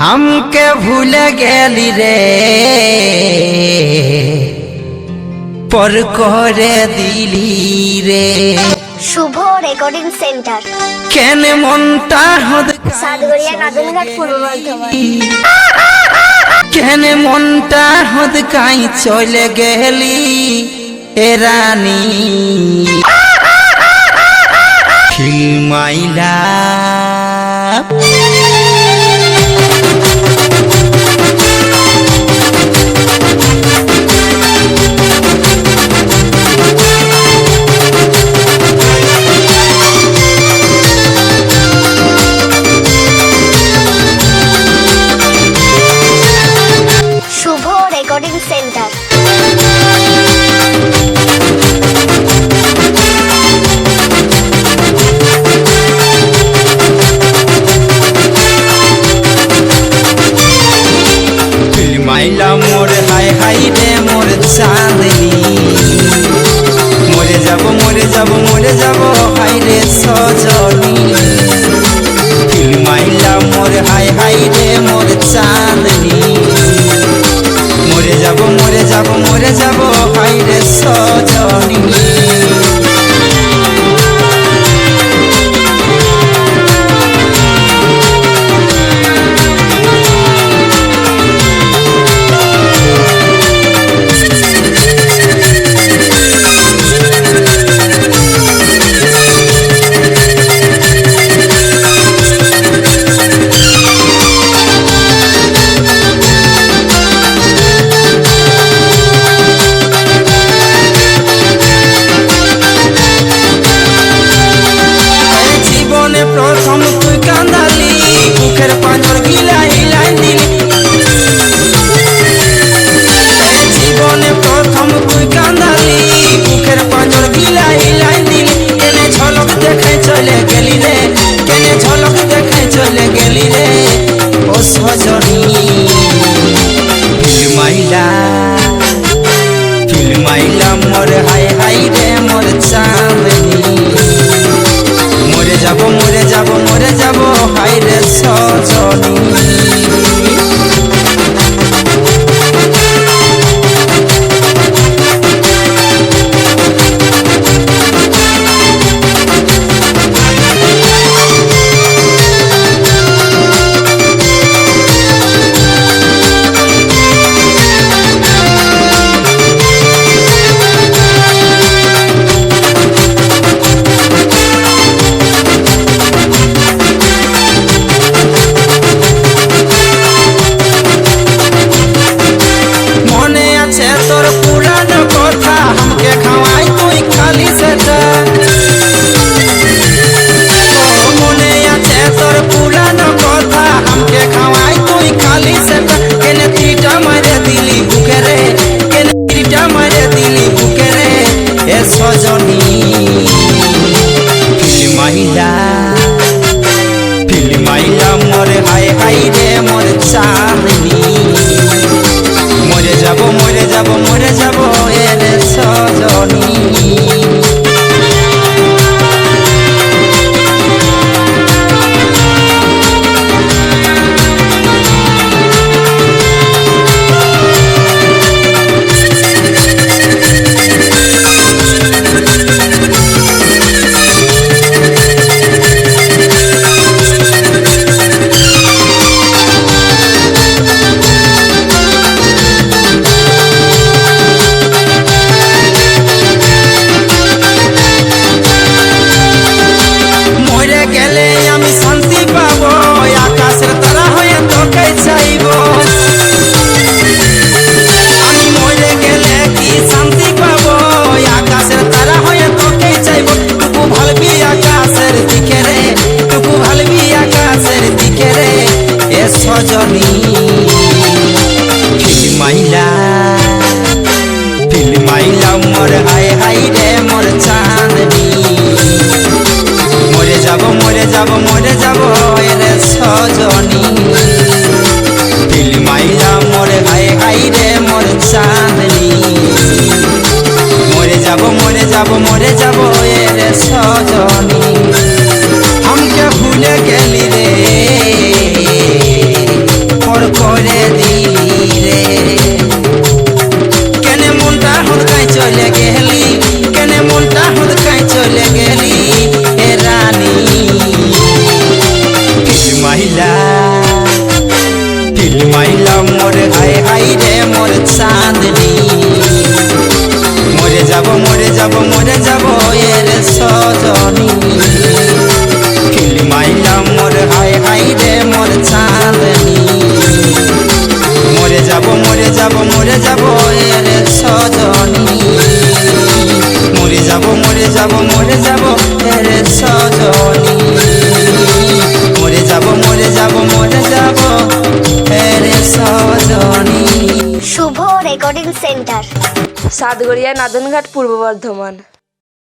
हमके भूल गेली रे पर करे दिली रे শুভ রেকর্ডিং সেন্টার কেন মনটা হদ সাতগড়িয়া নাদনঘাট পূর্ব বর্ধমান কেন মনটা হদ কাই চলে গেলি এ রানী ফিল মাইলা শুভ রেকর্ডিং সেন্টার माइला मोर हाय हाय रे मोर चांदनी मोरे जाबो हाय रे सजनी माइला मोर हाय हाय रे मोर चांदनी मोरे जाबो हाय रे सजनी প্রথম তুই কান্দালি বুকের পাঁজর গিলাই দিলি জীবনে প্রথম তুই কান্দালি বুকের পাঁজর গিলাই দিলি কেনে ঝলক দেখে চলে গেলি রে কেনে ঝলক দেখে চলে গেলি রে ও সজনী ফিল মাইলা মোর হাই হাই রে মোর চাঁদনী মরে যাব হায় রে সজনী তোর পুরানো কথা हमके খাওয়াই তুই খালি সেটা মনে আছে তোর পুরানো কথা हमके খাওয়াই তুই খালি সেটা কেনে তিটা মারে দিলি বুকে রে কেনে তিটা মারে দিলি বুকে রে এ সজনী ফিল মাইলা মোর হাই হাই রে মোর চাঁদনী মরে যাব এরে সজনী সজনী ফিল মাইলা মোর হাই হাই রে মোর চাঁদনী মরে যাব রে সজনী ফিল মাইলা মোর হাই হাই রে মোর চাঁদনী মরে যাব রে সজনী हमके भूल गेली रे মরে যাব রে সজনী, মরে যাব মরে যাব মরে যাব রে সজনী। শুভ রেকর্ডিং সেন্টার, সাতগড়িয়া নাদনঘাট, পূর্ব বর্ধমান।